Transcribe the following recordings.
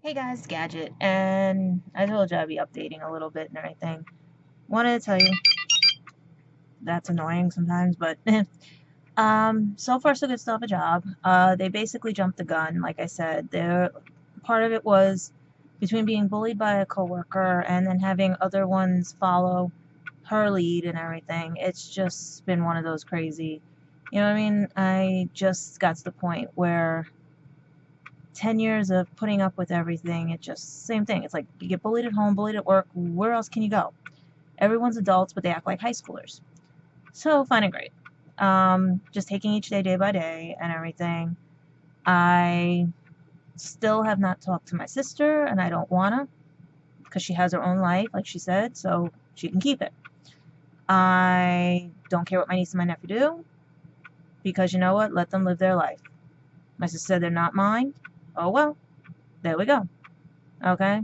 Hey guys, Gadget, and I told you I'd be updating a little bit and everything. Wanted to tell you that's annoying sometimes, but so far so good, still have a job. They basically jumped the gun, like I said. Part of it was between being bullied by a coworker and then having other ones follow her lead and everything. It's just been one of those crazy, you know what I mean? I just got to the point where 10 years of putting up with everything, it just, same thing. It's like you get bullied at home, bullied at work. Where else can you go? Everyone's adults, but they act like high schoolers. So fun and great. Just taking each day, day by day, and everything. I still have not talked to my sister, and I don't wanna, because she has her own life, like she said, so she can keep it. I don't care what my niece and my nephew do, because you know what? Let them live their life. My sister said they're not mine. Oh well, there we go. Okay.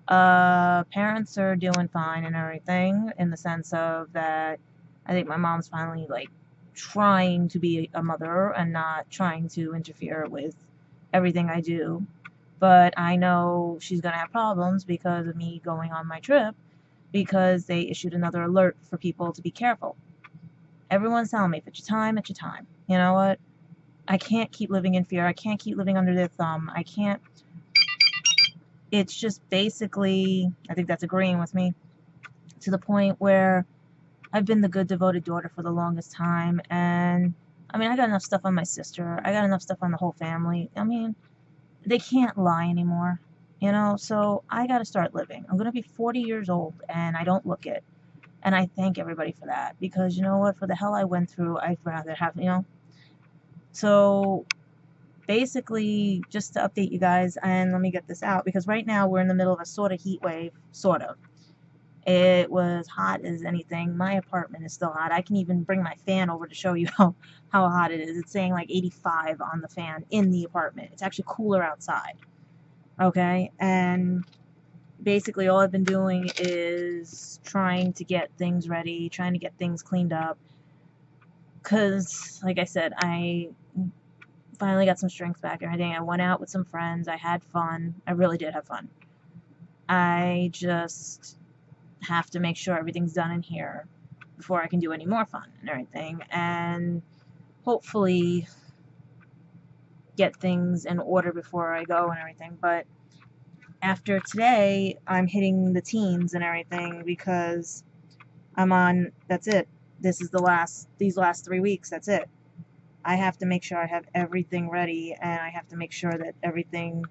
Parents are doing fine and everything in the sense of that I think my mom's finally like trying to be a mother and not trying to interfere with everything I do. But I know she's gonna have problems because of me going on my trip because they issued another alert for people to be careful. Everyone's telling me if it's your time, it's your time. You know what? I can't keep living in fear. I can't keep living under their thumb. I can't. It's just basically, I think that's agreeing with me to the point where I've been the good, devoted daughter for the longest time. And I mean, I got enough stuff on my sister. I got enough stuff on the whole family. I mean, they can't lie anymore, you know? So I got to start living. I'm going to be 40 years old and I don't look it. And I thank everybody for that because you know what? For the hell I went through, I'd rather have, you know? So basically, just to update you guys, and let me get this out because right now we're in the middle of a sort of heat wave, sort of. It was hot as anything. My apartment is still hot. I can even bring my fan over to show you how hot it is. It's saying like 85 on the fan in the apartment. It's actually cooler outside. Okay? And basically all I've been doing is trying to get things ready, trying to get things cleaned up. Because, like I said, I finally got some strength back and everything. I went out with some friends. I had fun. I really did have fun. I just have to make sure everything's done in here before I can do any more fun and everything, and hopefully get things in order before I go and everything. But after today, I'm hitting the teens and everything because I'm on, that's it. This is these last 3 weeks, that's it. I have to make sure I have everything ready and I have to make sure that everything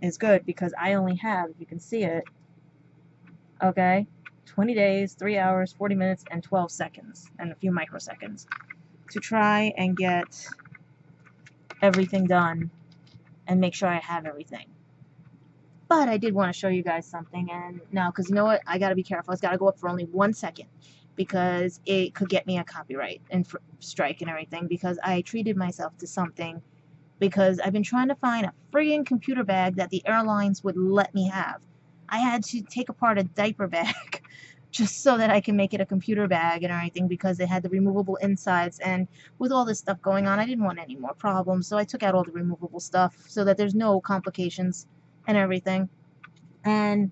is good because I only have, if you can see it, okay, 20 days, 3 hours, 40 minutes, and 12 seconds, and a few microseconds to try and get everything done and make sure I have everything. But I did want to show you guys something, and now, because you know what, I gotta be careful. It's gotta go up for only 1 second because it could get me a copyright and strike and everything because I treated myself to something because I've been trying to find a friggin' computer bag that the airlines would let me have. I had to take apart a diaper bag just so that I can make it a computer bag and everything because it had the removable insides, and with all this stuff going on I didn't want any more problems, so I took out all the removable stuff so that there's no complications and everything, and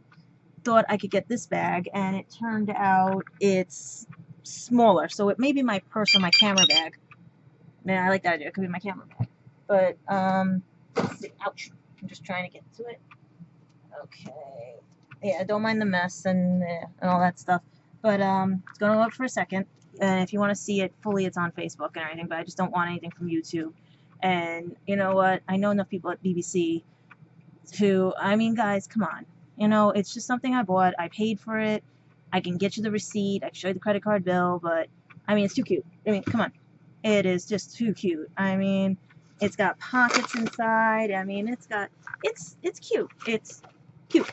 thought I could get this bag, and it turned out it's smaller, so it may be my purse or my camera bag. Man, I like that idea. It could be my camera bag. But, ouch. I'm just trying to get to it. Okay. Yeah, don't mind the mess and all that stuff. But, it's going to go up for a second. And if you want to see it fully, it's on Facebook and everything, but I just don't want anything from YouTube. And you know what? I know enough people at BBC to, I mean, guys, come on. You know, it's just something I bought. I paid for it. I can get you the receipt. I can show you the credit card bill, but, I mean, it's too cute. I mean, come on. It is just too cute. I mean, it's got pockets inside. I mean, it's cute. It's cute.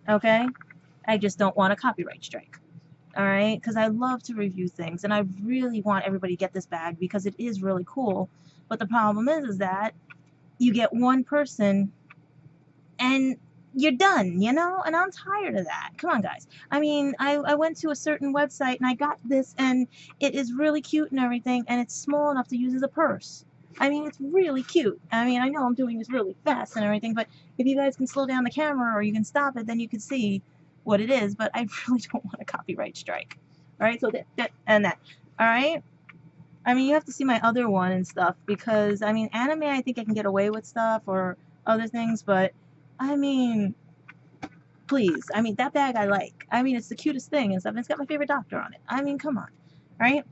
Okay? I just don't want a copyright strike. Alright? Because I love to review things, and I really want everybody to get this bag because it is really cool. But the problem is that you get one person and you're done, you know? And I'm tired of that. Come on, guys. I mean, I went to a certain website and I got this, and it is really cute and everything, and it's small enough to use as a purse. I mean, it's really cute. I mean, I know I'm doing this really fast and everything, but if you guys can slow down the camera or you can stop it, then you can see what it is, but I really don't want a copyright strike. Alright, so that, and that. Alright? I mean, you have to see my other one and stuff, because, I mean, anime, I think I can get away with stuff, or other things, but, I mean, please. I mean, that bag I like. I mean, it's the cutest thing and stuff, and it's got my favorite doctor on it. I mean, come on. Right?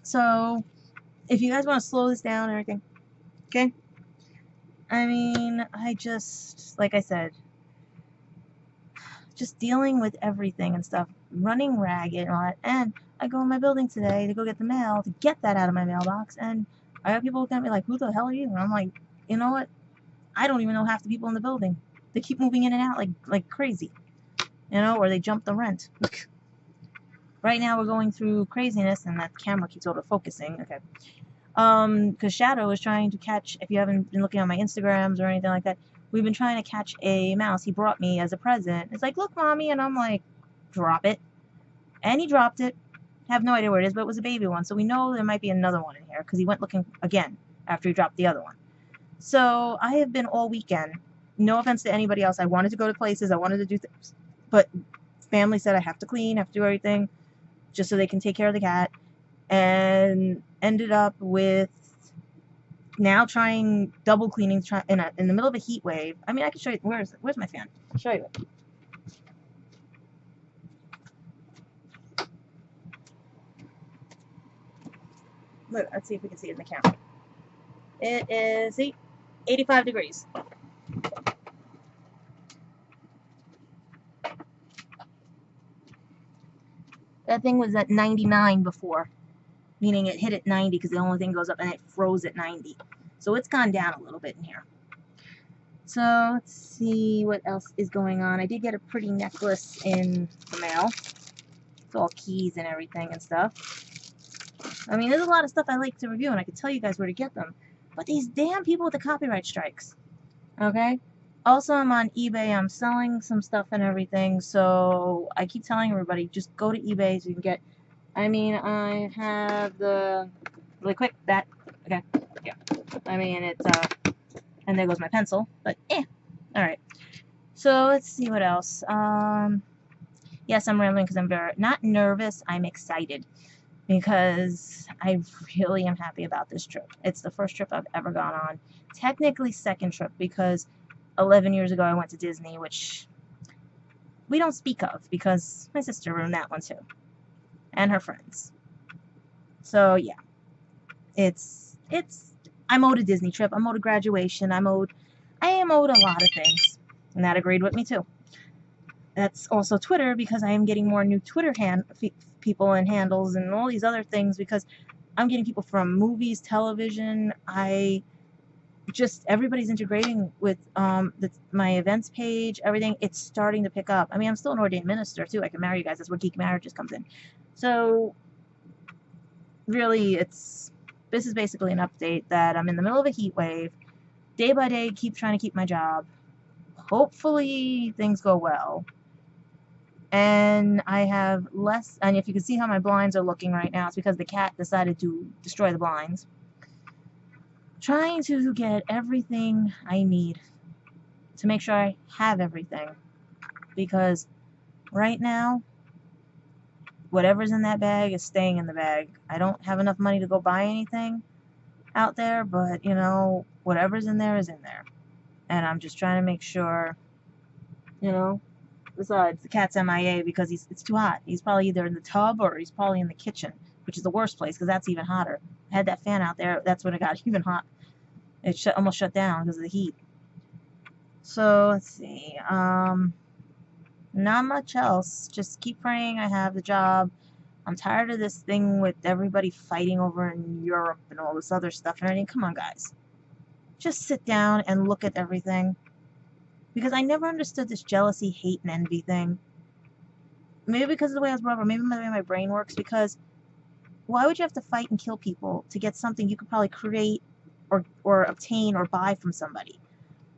So, if you guys want to slow this down and everything, okay? I mean, I just, like I said, just dealing with everything and stuff, running ragged and all that, and I go in my building today to go get the mail, to get that out of my mailbox, and I have people looking at me like, who the hell are you? And I'm like, you know what? I don't even know half the people in the building. They keep moving in and out like crazy, you know, or they jump the rent. Right now we're going through craziness, and that camera keeps auto-focusing. Okay. Because Shadow is trying to catch, if you haven't been looking on my Instagrams or anything like that, we've been trying to catch a mouse he brought me as a present. It's like, look, mommy, and I'm like, drop it. And he dropped it. Have no idea where it is, but it was a baby one, so we know there might be another one in here, because he went looking again after he dropped the other one. So I have been all weekend, no offense to anybody else, I wanted to go to places, I wanted to do things, but family said I have to clean, have to do everything, just so they can take care of the cat, and ended up with now trying double cleaning in the middle of a heat wave. I mean, I can show you. Where's my fan? I'll show you it. Look, let's see if we can see it in the camera. It is, see, 85 degrees. That thing was at 99 before, meaning it hit at 90 because the only thing goes up, and it froze at 90. So it's gone down a little bit in here. So let's see what else is going on. I did get a pretty necklace in the mail. It's all keys and everything and stuff. I mean, there's a lot of stuff I like to review, and I can tell you guys where to get them. But these damn people with the copyright strikes. Okay? Also, I'm on eBay. I'm selling some stuff and everything, so I keep telling everybody, just go to eBay so you can get... I mean, I have the... Really quick, that... Okay, yeah. I mean, it's, and there goes my pencil, but alright. So, let's see what else. Yes, I'm rambling because I'm very... Not nervous, I'm excited. Because I really am happy about this trip. It's the first trip I've ever gone on. Technically second trip, because 11 years ago I went to Disney, which we don't speak of because my sister ruined that one too. And her friends. So yeah. I'm owed a Disney trip, I'm owed a graduation, I am owed a lot of things. And that agreed with me too. That's also Twitter, because I am getting more new Twitter people and handles and all these other things, because I'm getting people from movies, television. Everybody's integrating with my events page, everything. It's starting to pick up. I mean, I'm still an ordained minister too. I can marry you guys. That's where Geek Marriages comes in. So really, this is basically an update that I'm in the middle of a heat wave. Day by day, keep trying to keep my job. Hopefully things go well. And I have less, and if you can see how my blinds are looking right now, it's because the cat decided to destroy the blinds. Trying to get everything I need to make sure I have everything. Because right now, whatever's in that bag is staying in the bag. I don't have enough money to go buy anything out there, but, you know, whatever's in there is in there. And I'm just trying to make sure, you know. Besides, the cat's MIA because it's too hot. He's probably either in the tub or he's probably in the kitchen, which is the worst place because that's even hotter. I had that fan out there. That's when it got even hot. It almost shut down because of the heat. So, let's see. Not much else. Just keep praying I have the job. I'm tired of this thing with everybody fighting over in Europe and all this other stuff. And I mean, come on, guys. Just sit down and look at everything. Because I never understood this jealousy, hate, and envy thing. Maybe because of the way I was brought up, or maybe the way my brain works, because why would you have to fight and kill people to get something you could probably create or obtain or buy from somebody?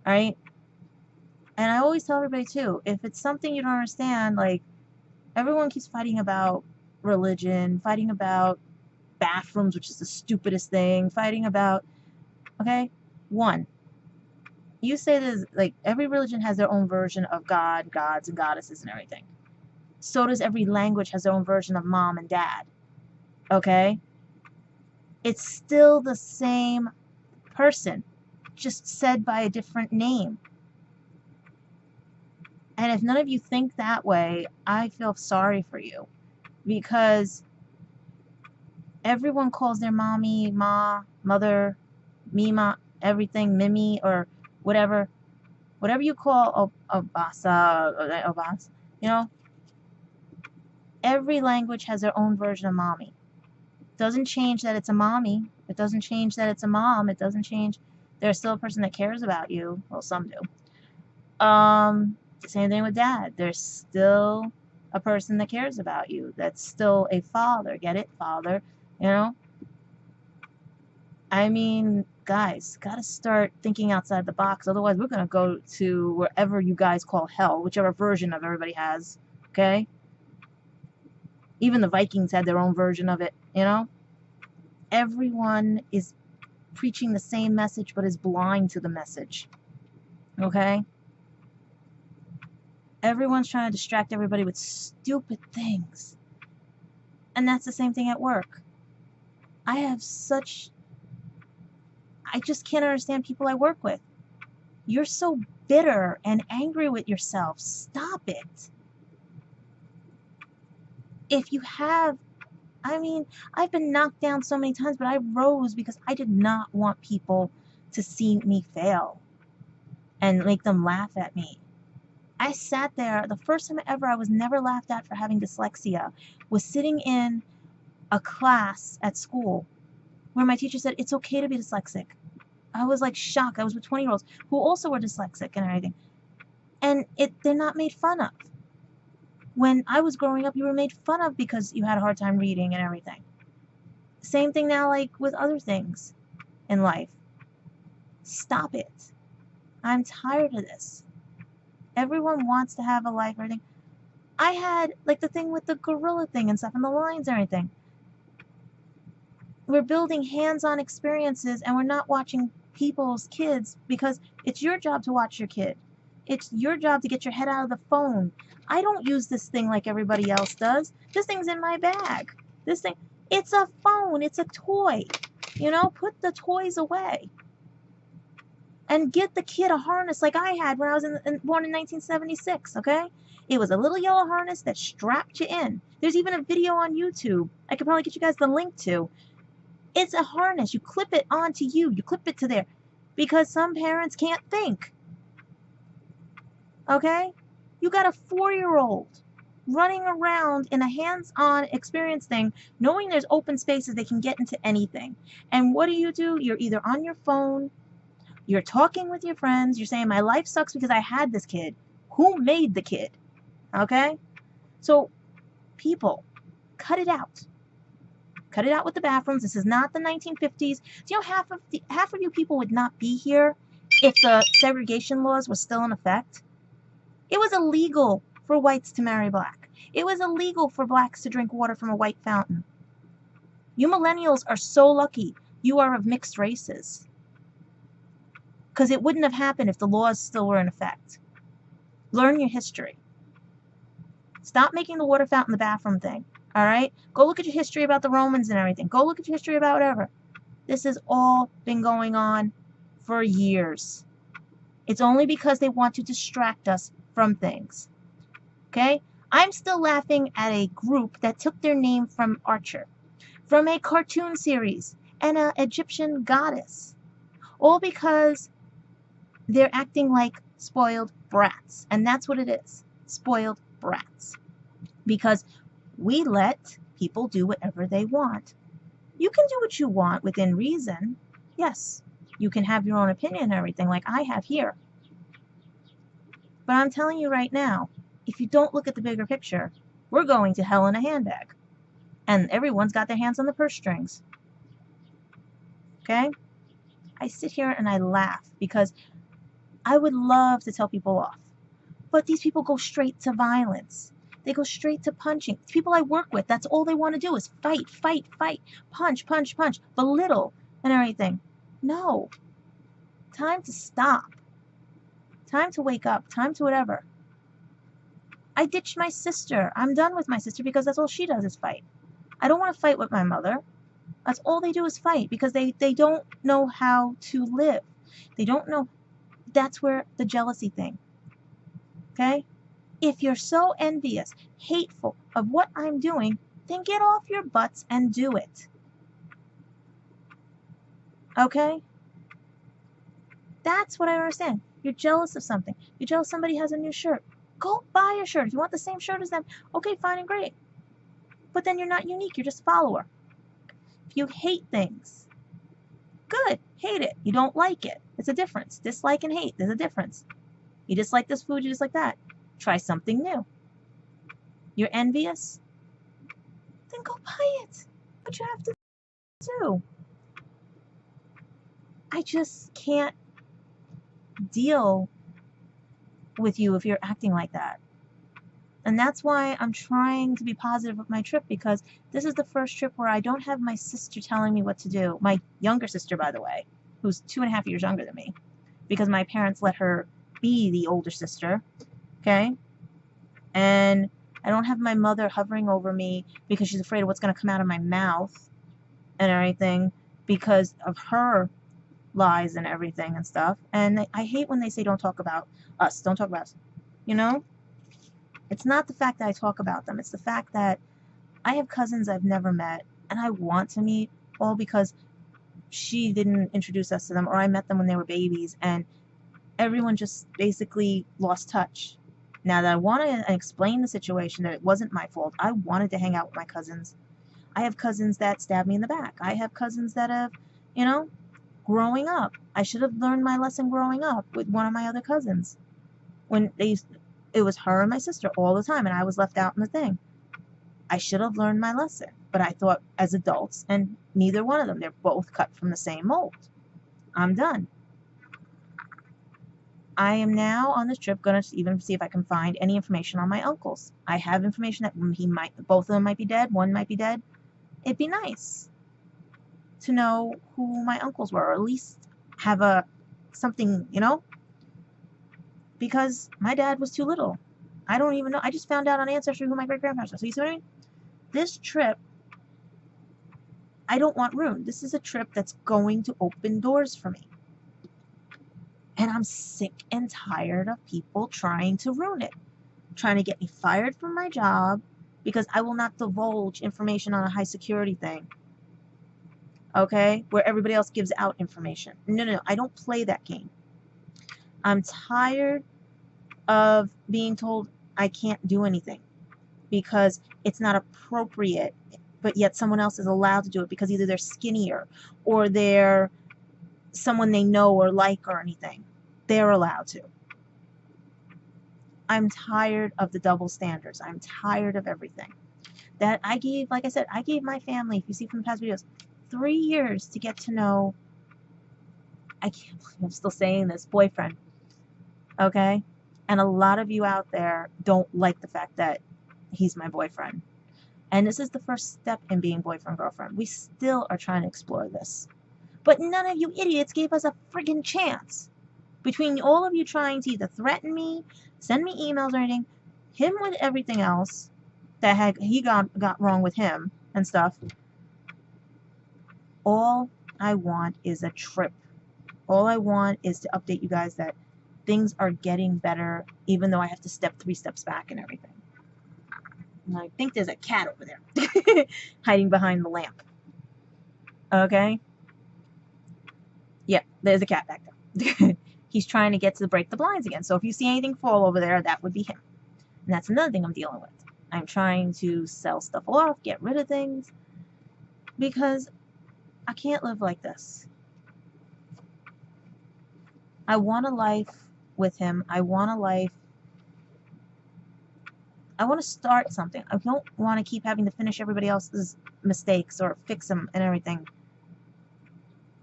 Alright? And I always tell everybody, too, if it's something you don't understand, like, everyone keeps fighting about religion, fighting about bathrooms, which is the stupidest thing, fighting about Okay? One, you say there's, like, every religion has their own version of God, gods, and goddesses and everything. So does every language has their own version of mom and dad. Okay? It's still the same person, just said by a different name. And if none of you think that way, I feel sorry for you. Because everyone calls their mommy, ma, mother, mima, everything, mimi, or whatever. Whatever you call Obasa, you know, every language has their own version of mommy. Doesn't change that it's a mommy. It doesn't change that it's a mom. It doesn't change there's still a person that cares about you. Well, some do. Same thing with dad. There's still a person that cares about you. That's still a father. Get it? Father. You know? I mean, guys, gotta start thinking outside the box. Otherwise, we're gonna go to wherever you guys call hell, whichever version of everybody has. Okay? Even the Vikings had their own version of it, you know? Everyone is preaching the same message but is blind to the message. Okay? Everyone's trying to distract everybody with stupid things. And that's the same thing at work. I just can't understand people I work with. You're so bitter and angry with yourself. Stop it. If you have, I mean, I've been knocked down so many times, but I rose because I did not want people to see me fail and make them laugh at me. I sat there, the first time ever I was never laughed at for having dyslexia, was sitting in a class at school where my teacher said, it's okay to be dyslexic. I was like shocked. I was with 20-year-olds who also were dyslexic and everything. And they're not made fun of. When I was growing up, you were made fun of because you had a hard time reading and everything. Same thing now, like with other things in life. Stop it. I'm tired of this. Everyone wants to have a life or anything. I had, like, the thing with the gorilla thing and stuff and the lions and everything. We're building hands-on experiences and we're not watching people's kids because it's your job to watch your kid. It's your job to get your head out of the phone. I don't use this thing like everybody else does. This thing's in my bag. This thing, it's a phone. It's a toy. You know, put the toys away. And get the kid a harness like I had when I was born in 1976, okay? It was a little yellow harness that strapped you in. There's even a video on YouTube. I could probably get you guys the link to. It's a harness. You clip it onto you. You clip it to there. Because some parents can't think. Okay? You got a 4-year-old running around in a hands-on experience thing, knowing there's open spaces they can get into anything. And what do? You're either on your phone, you're talking with your friends, you're saying, my life sucks because I had this kid. Who made the kid? Okay? So, people, cut it out. Cut it out with the bathrooms. This is not the 1950s. Do you know half of you people would not be here if the segregation laws were still in effect? It was illegal for whites to marry black. It was illegal for blacks to drink water from a white fountain. You millennials are so lucky you are of mixed races. Because it wouldn't have happened if the laws still were in effect. Learn your history. Stop making the water fountain the bathroom thing. Alright? Go look at your history about the Romans and everything. Go look at your history about whatever. This has all been going on for years. It's only because they want to distract us from things. Okay? I'm still laughing at a group that took their name from Archer, from a cartoon series, and an Egyptian goddess. All because they're acting like spoiled brats. And that's what it is. Spoiled brats. Because we let people do whatever they want. You can do what you want within reason. Yes, you can have your own opinion and everything like I have here. But I'm telling you right now, if you don't look at the bigger picture, we're going to hell in a handbag. And everyone's got their hands on the purse strings. Okay? I sit here and I laugh because I would love to tell people off. But these people go straight to violence. They go straight to punching. The people I work with, that's all they want to do is fight, fight, fight. Punch, punch, punch. Belittle and everything. No. time to stop. Time to wake up. Time to whatever. I ditched my sister. I'm done with my sister because that's all she does is fight. I don't want to fight with my mother. That's all they do is fight because they don't know how to live. They don't know. That's where the jealousy thing. Okay? If you're so envious, hateful of what I'm doing, then get off your butts and do it. Okay? That's what I understand. You're jealous of something. You're jealous somebody has a new shirt. Go buy a shirt. If you want the same shirt as them, okay, fine and great. But then you're not unique. You're just a follower. If you hate things, good. Hate it. You don't like it. It's a difference. Dislike and hate. There's a difference. You dislike this food, you dislike that. Try something new. You're envious? Then go buy it. What you have to do. I just can't deal with you if you're acting like that. And that's why I'm trying to be positive with my trip, because this is the first trip where I don't have my sister telling me what to do. My younger sister, by the way, who's 2.5 years younger than me, because my parents let her be the older sister, okay? And I don't have my mother hovering over me because she's afraid of what's going to come out of my mouth and everything because of her lies and everything and stuff. And I hate when they say don't talk about us, don't talk about us, you know? It's not the fact that I talk about them. It's the fact that I have cousins I've never met and I want to meet, all because she didn't introduce us to them, or I met them when they were babies, and everyone just basically lost touch. Now that I want to explain the situation, that it wasn't my fault, I wanted to hang out with my cousins. I have cousins that stabbed me in the back. I have cousins that have, you know, growing up. I should have learned my lesson growing up with one of my other cousins. When it was her and my sister all the time, and I was left out in the thing. I should have learned my lesson, but I thought as adults, and neither one of them, they're both cut from the same mold. I'm done. I am now on this trip going to even see if I can find any information on my uncles. I have information that both of them might be dead, one might be dead. It'd be nice to know who my uncles were, or at least have something, you know? Because my dad was too little. I don't even know. I just found out on Ancestry who my great-grandparents are. So you see what I mean? This trip, I don't want ruined. This is a trip that's going to open doors for me. And I'm sick and tired of people trying to ruin it. Trying to get me fired from my job because I will not divulge information on a high security thing. Okay? Where everybody else gives out information. No. I don't play that game. I'm tired of being told I can't do anything because it's not appropriate, but yet someone else is allowed to do it because either they're skinnier or they're someone they know or like or anything. They're allowed to. I'm tired of the double standards. I'm tired of everything. That I gave, like I said, I gave my family, if you see from the past videos, 3 years to get to know, I can't believe I'm still saying this, boyfriend. Okay? And a lot of you out there don't like the fact that he's my boyfriend. And this is the first step in being boyfriend-girlfriend. We still are trying to explore this. But none of you idiots gave us a friggin' chance. Between all of you trying to either threaten me, send me emails or anything, him with everything else that he got wrong with him and stuff, all I want is a trip. All I want is to update you guys that things are getting better, even though I have to step 3 steps back and everything. And I think there's a cat over there hiding behind the lamp. Okay? Yeah, there's a cat back there. He's trying to get to break the blinds again. So if you see anything fall over there, that would be him. And that's another thing I'm dealing with. I'm trying to sell stuff off, get rid of things, because I can't live like this. I want a life with him. I want to start something. I don't want to keep having to finish everybody else's mistakes or fix them and everything.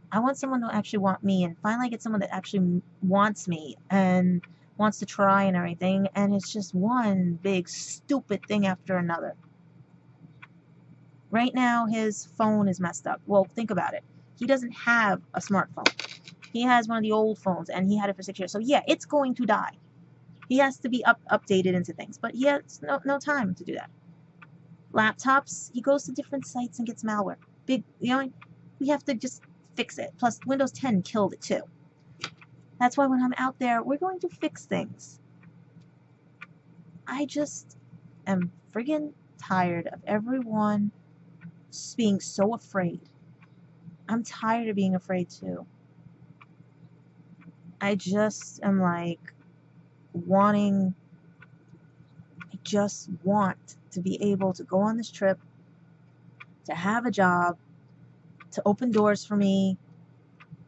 I want someone to actually want me, and finally get someone that actually wants me and wants to try and everything, and it's just one big stupid thing after another. Right now his phone is messed up. Well, think about it. He doesn't have a smartphone. He has one of the old phones, and he had it for 6 years. So yeah, it's going to die. He has to be updated into things, but he has no time to do that. Laptops, he goes to different sites and gets malware. We have to just fix it. Plus, Windows 10 killed it too. That's why when I'm out there, we're going to fix things. I just am friggin' tired of everyone being so afraid. I'm tired of being afraid too. I just am like I just want to be able to go on this trip, to have a job, to open doors for me,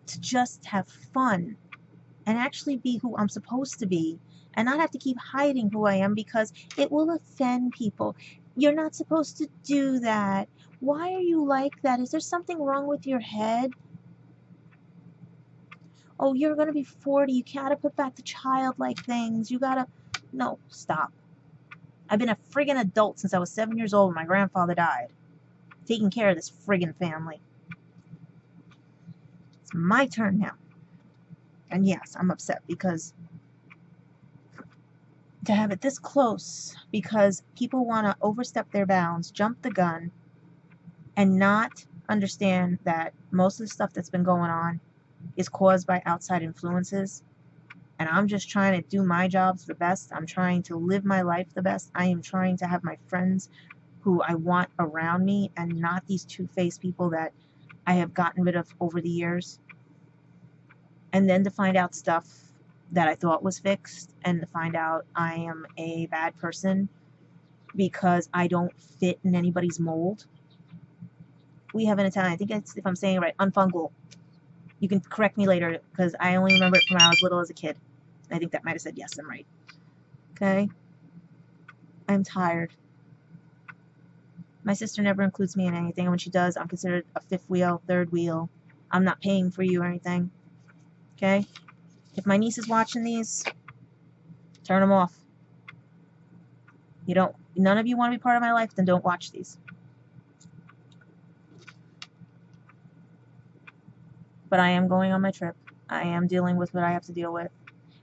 to just have fun and actually be who I'm supposed to be and not have to keep hiding who I am because it will offend people. You're not supposed to do that. Why are you like that? Is there something wrong with your head? Oh, you're going to be 40. You gotta put back the childlike things. You gotta... No, stop. I've been a friggin' adult since I was 7 years old when my grandfather died. Taking care of this friggin' family. It's my turn now. And yes, I'm upset because to have it this close because people want to overstep their bounds, jump the gun, and not understand that most of the stuff that's been going on is caused by outside influences. And I'm just trying to do my jobs the best. I'm trying to live my life the best. I am trying to have my friends who I want around me and not these two-faced people that I have gotten rid of over the years. And then to find out stuff that I thought was fixed and to find out I am a bad person because I don't fit in anybody's mold. We have an Italian, I think it's, if I'm saying it right, unfungal. You can correct me later because I only remember it from when I was little as a kid. I think that might have said yes, I'm right. Okay? I'm tired. My sister never includes me in anything, and when she does, I'm considered a fifth wheel, third wheel. I'm not paying for you or anything. Okay? If my niece is watching these, turn them off. None of you want to be part of my life, then don't watch these. But I am going on my trip. I am dealing with what I have to deal with.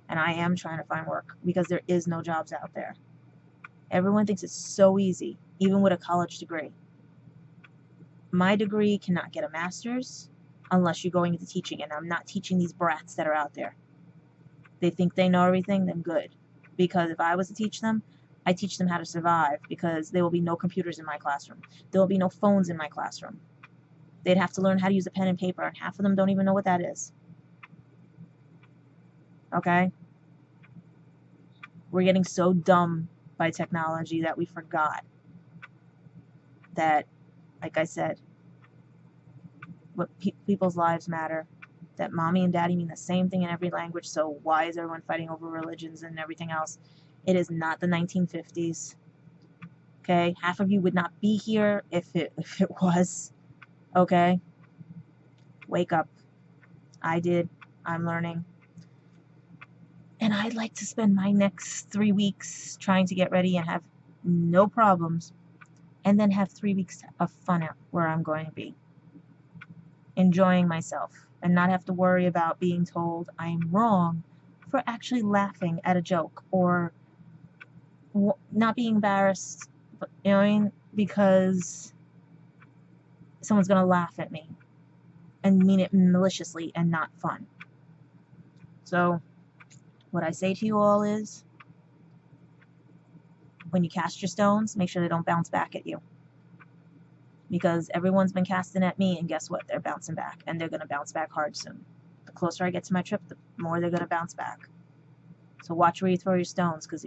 And I am trying to find work because there is no jobs out there. Everyone thinks it's so easy, even with a college degree. My degree cannot get a master's unless you're going into teaching, and I'm not teaching these brats that are out there. They think they know everything, then good. Because if I was to teach them, I teach them how to survive because there will be no computers in my classroom. There will be no phones in my classroom. They'd have to learn how to use a pen and paper, and half of them don't even know what that is. Okay? We're getting so dumb by technology that we forgot that, like I said, what people's lives matter, that mommy and daddy mean the same thing in every language, so why is everyone fighting over religions and everything else? It is not the 1950s. Okay? Half of you would not be here if it was. Okay? Wake up. I did. I'm learning. And I'd like to spend my next 3 weeks trying to get ready and have no problems, and then have 3 weeks of fun out where I'm going to be. Enjoying myself and not have to worry about being told I'm wrong for actually laughing at a joke or not being embarrassed, you know what I mean? Because someone's going to laugh at me and mean it maliciously and not fun. So what I say to you all is, when you cast your stones, make sure they don't bounce back at you. Because everyone's been casting at me, and guess what? They're bouncing back, and they're going to bounce back hard soon. The closer I get to my trip, the more they're going to bounce back. So watch where you throw your stones, because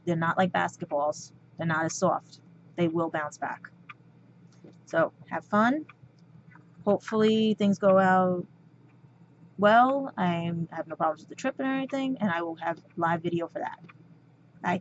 they're not like basketballs. They're not as soft. They will bounce back. So have fun. Hopefully things go out well. I have no problems with the trip and everything, and I will have live video for that. Bye.